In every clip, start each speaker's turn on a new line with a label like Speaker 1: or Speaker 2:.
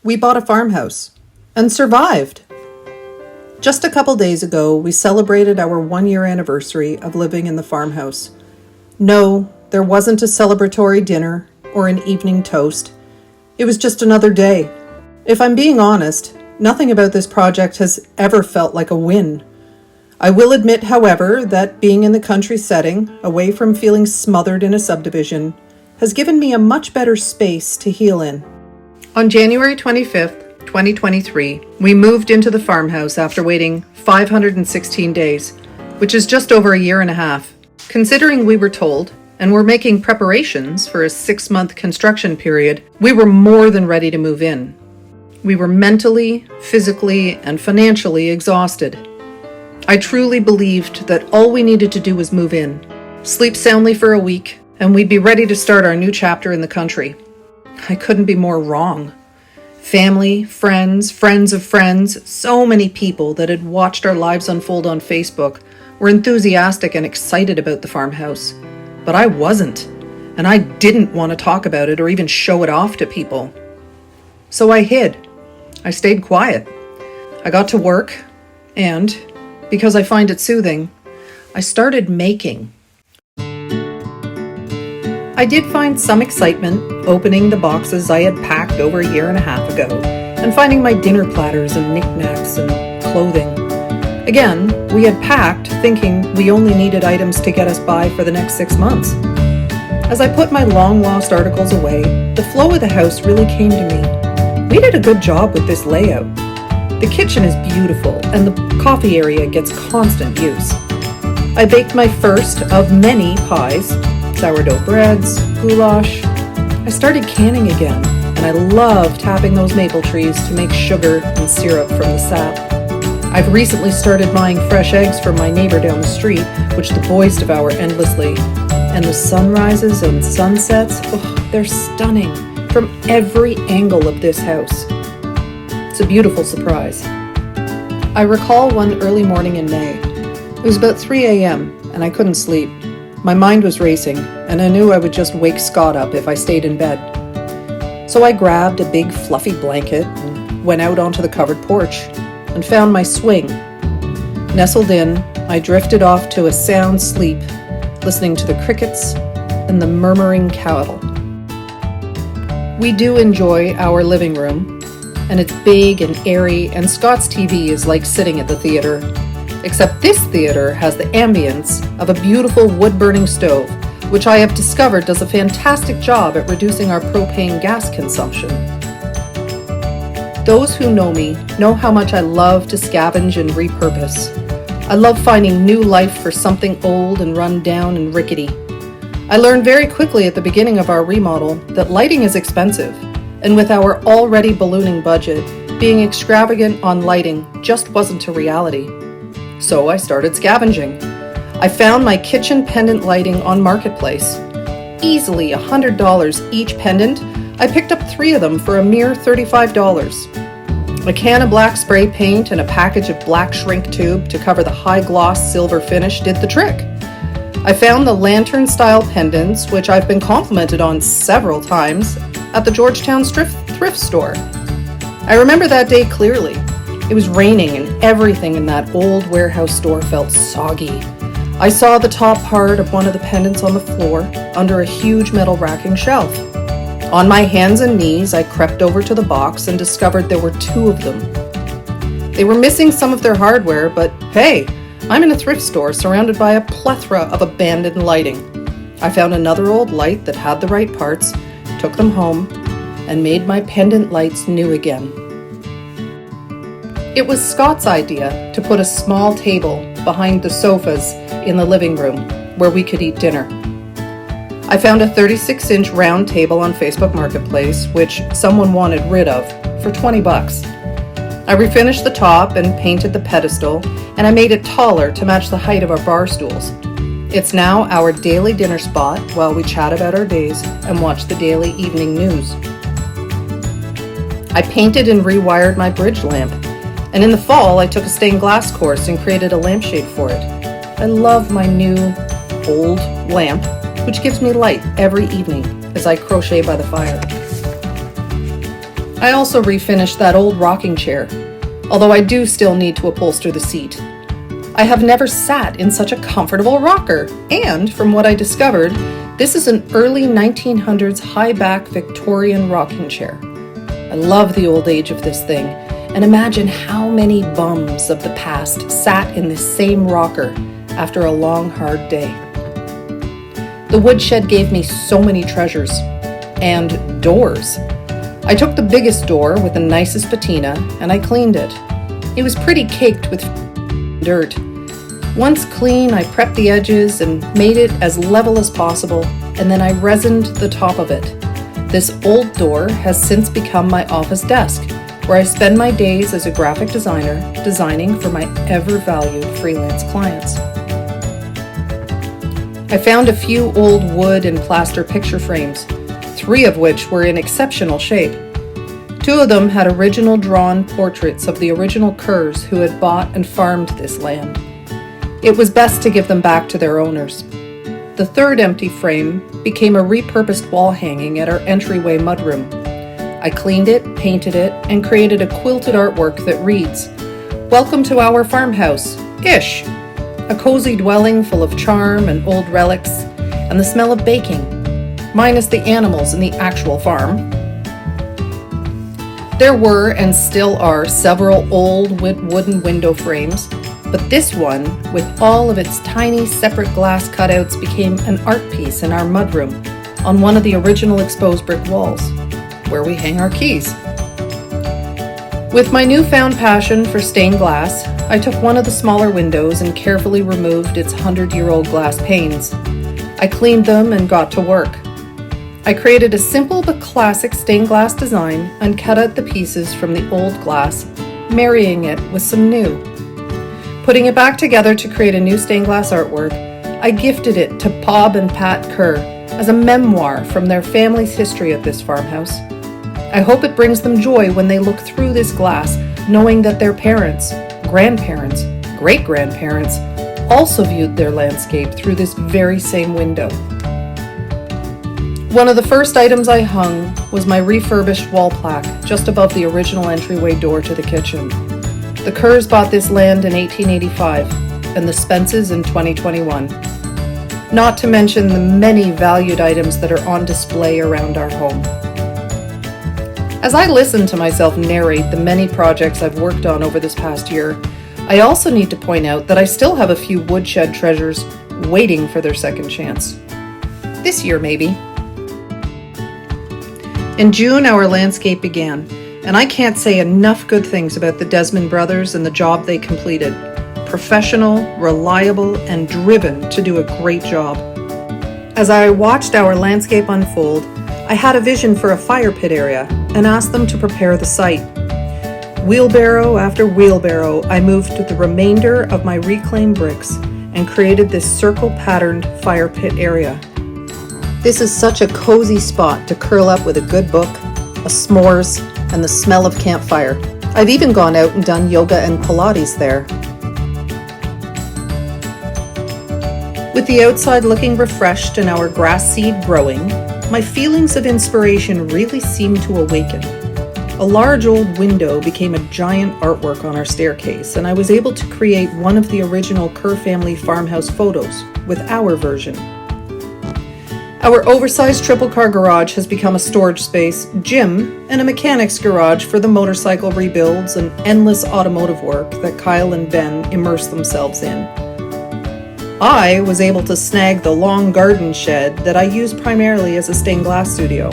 Speaker 1: We bought a farmhouse and survived. Just a couple days ago, we celebrated our 1-year anniversary of living in the farmhouse. No, there wasn't a celebratory dinner or an evening toast. It was just another day. If I'm being honest, nothing about this project has ever felt like a win. I will admit, however, that being in the country setting, away from feeling smothered in a subdivision, has given me a much better space to heal in. On January 25th, 2023, we moved into the farmhouse after waiting 516 days, which is just over a year and a half. Considering we were told, and were making preparations for a 6-month construction period, we were more than ready to move in. We were mentally, physically, and financially exhausted. I truly believed that all we needed to do was move in, sleep soundly for a week, and we'd be ready to start our new chapter in the country. I couldn't be more wrong. Family, friends, friends of friends, so many people that had watched our lives unfold on Facebook were enthusiastic and excited about the farmhouse. But I wasn't, and I didn't want to talk about it or even show it off to people. So I hid. I stayed quiet. I got to work, and, because I find it soothing, I started making. I did find some excitement opening the boxes I had packed over a year and a half ago and finding my dinner platters and knickknacks and clothing. Again, we had packed thinking we only needed items to get us by for the next 6 months. As I put my long-lost articles away, the flow of the house really came to me. We did a good job with this layout. The kitchen is beautiful and the coffee area gets constant use. I baked my first of many pies, sourdough breads, goulash. I started canning again, and I love tapping those maple trees to make sugar and syrup from the sap. I've recently started buying fresh eggs from my neighbor down the street, which the boys devour endlessly. And the sunrises and sunsets, they're stunning from every angle of this house. It's a beautiful surprise. I recall one early morning in May. It was about 3 a.m., and I couldn't sleep. My mind was racing, and I knew I would just wake Scott up if I stayed in bed. So I grabbed a big fluffy blanket and went out onto the covered porch and found my swing. Nestled in, I drifted off to a sound sleep, listening to the crickets and the murmuring cattle. We do enjoy our living room, and it's big and airy, and Scott's TV is like sitting at the theater. Except this theater has the ambience of a beautiful wood-burning stove, which I have discovered does a fantastic job at reducing our propane gas consumption. Those who know me know how much I love to scavenge and repurpose. I love finding new life for something old and run down and rickety. I learned very quickly at the beginning of our remodel that lighting is expensive, and with our already ballooning budget, being extravagant on lighting just wasn't a reality. So I started scavenging. I found my kitchen pendant lighting on Marketplace. Easily $100 each pendant. I picked up 3 of them for a mere $35. A can of black spray paint and a package of black shrink tube to cover the high gloss silver finish did the trick. I found the lantern-style pendants, which I've been complimented on several times, at the Georgetown thrift store. I remember that day clearly. It was raining and everything in that old warehouse store felt soggy. I saw the top part of one of the pendants on the floor under a huge metal racking shelf. On my hands and knees, I crept over to the box and discovered there were 2 of them. They were missing some of their hardware, but hey, I'm in a thrift store surrounded by a plethora of abandoned lighting. I found another old light that had the right parts, took them home, and made my pendant lights new again. It was Scott's idea to put a small table behind the sofas in the living room where we could eat dinner. I found a 36-inch round table on Facebook Marketplace, which someone wanted rid of, for $20. I refinished the top and painted the pedestal, and I made it taller to match the height of our bar stools. It's now our daily dinner spot while we chat about our days and watch the daily evening news. I painted and rewired my bridge lamp, and in the fall I took a stained glass course and created a lampshade for it. I love my new, old lamp, which gives me light every evening as I crochet by the fire. I also refinished that old rocking chair, although I do still need to upholster the seat. I have never sat in such a comfortable rocker, and from what I discovered, this is an early 1900s high-back Victorian rocking chair. I love the old age of this thing, and imagine how many bums of the past sat in this same rocker after a long, hard day. The woodshed gave me so many treasures. And doors. I took the biggest door with the nicest patina and I cleaned it. It was pretty caked with dirt. Once clean, I prepped the edges and made it as level as possible, and then I resined the top of it. This old door has since become my office desk, where I spend my days as a graphic designer designing for my ever-valued freelance clients. I found a few old wood and plaster picture frames, 3 of which were in exceptional shape. 2 of them had original drawn portraits of the original Kerrs who had bought and farmed this land. It was best to give them back to their owners. The 3rd empty frame became a repurposed wall hanging at our entryway mudroom. I cleaned it, painted it, and created a quilted artwork that reads, "Welcome to our farmhouse-ish," a cozy dwelling full of charm and old relics and the smell of baking, minus the animals in the actual farm. There were and still are several old wooden window frames, but this one, with all of its tiny separate glass cutouts, became an art piece in our mudroom on one of the original exposed brick walls, where we hang our keys. With my newfound passion for stained glass, I took one of the smaller windows and carefully removed its 100-year-old glass panes. I cleaned them and got to work. I created a simple but classic stained glass design and cut out the pieces from the old glass, marrying it with some new. Putting it back together to create a new stained glass artwork, I gifted it to Bob and Pat Kerr as a memoir from their family's history at this farmhouse. I hope it brings them joy when they look through this glass, knowing that their parents, grandparents, great-grandparents also viewed their landscape through this very same window. One of the first items I hung was my refurbished wall plaque just above the original entryway door to the kitchen. The Kerrs bought this land in 1885 and the Spences in 2021. Not to mention the many valued items that are on display around our home. As I listen to myself narrate the many projects I've worked on over this past year, I also need to point out that I still have a few woodshed treasures waiting for their second chance. This year, maybe. In June, our landscape began, and I can't say enough good things about the Desmond brothers and the job they completed. Professional, reliable, and driven to do a great job. As I watched our landscape unfold, I had a vision for a fire pit area and asked them to prepare the site. Wheelbarrow after wheelbarrow, I moved the remainder of my reclaimed bricks and created this circle-patterned fire pit area. This is such a cozy spot to curl up with a good book, a s'mores, and the smell of campfire. I've even gone out and done yoga and Pilates there. With the outside looking refreshed and our grass seed growing, my feelings of inspiration really seemed to awaken. A large old window became a giant artwork on our staircase, and I was able to create one of the original Kerr family farmhouse photos with our version. Our oversized triple-car garage has become a storage space, gym, and a mechanic's garage for the motorcycle rebuilds and endless automotive work that Kyle and Ben immerse themselves in. I was able to snag the long garden shed that I use primarily as a stained glass studio.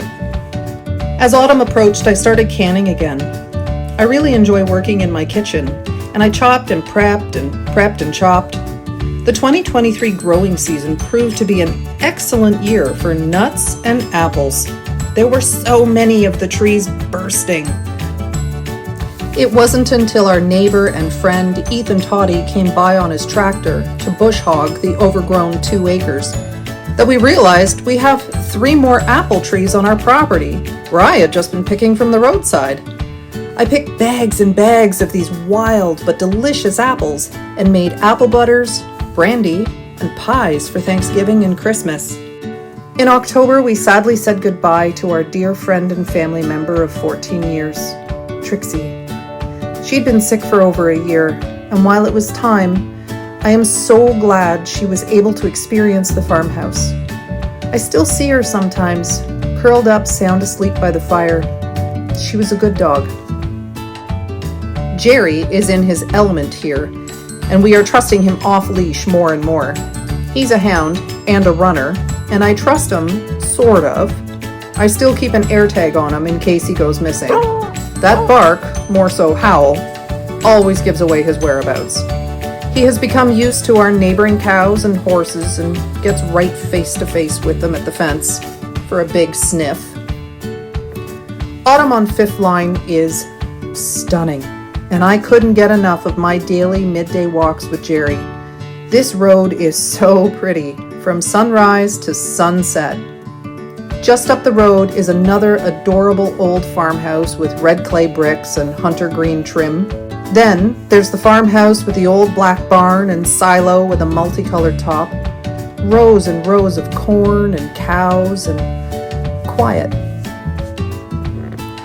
Speaker 1: As autumn approached, I started canning again. I really enjoy working in my kitchen, and I chopped and prepped and chopped. The 2023 growing season proved to be an excellent year for nuts and apples. There were so many of the trees bursting. It wasn't until our neighbor and friend Ethan Toddy came by on his tractor to bush hog the overgrown 2 acres that we realized we have 3 more apple trees on our property where I had just been picking from the roadside. I picked bags and bags of these wild but delicious apples and made apple butters, brandy, and pies for Thanksgiving and Christmas. In October, we sadly said goodbye to our dear friend and family member of 14 years, Trixie. She'd been sick for over a year, and while it was time, I am so glad she was able to experience the farmhouse. I still see her sometimes, curled up, sound asleep by the fire. She was a good dog. Jerry is in his element here, and we are trusting him off-leash more and more. He's a hound and a runner, and I trust him, sort of. I still keep an air tag on him in case he goes missing. That bark, more so howl, always gives away his whereabouts. He has become used to our neighboring cows and horses and gets right face to face with them at the fence for a big sniff. Autumn on Fifth Line is stunning, and I couldn't get enough of my daily midday walks with Jerry. This road is so pretty, from sunrise to sunset. Just up the road is another adorable old farmhouse with red clay bricks and hunter green trim. Then there's the farmhouse with the old black barn and silo with a multicolored top. Rows and rows of corn and cows and quiet.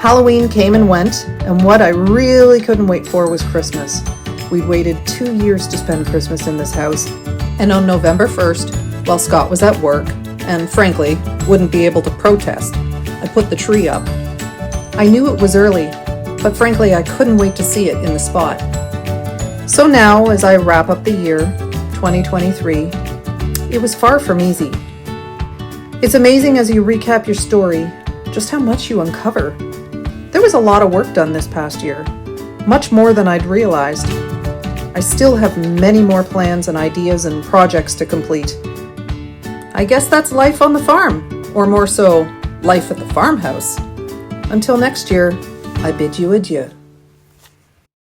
Speaker 1: Halloween came and went, and what I really couldn't wait for was Christmas. We'd waited 2 years to spend Christmas in this house, and on November 1st, while Scott was at work, and frankly, wouldn't be able to protest, I put the tree up. I knew it was early, but frankly, I couldn't wait to see it in the spot. So now, as I wrap up the year, 2023, it was far from easy. It's amazing as you recap your story, just how much you uncover. There was a lot of work done this past year, much more than I'd realized. I still have many more plans and ideas and projects to complete. I guess that's life on the farm, or more so, life at the farmhouse. Until next year, I bid you adieu.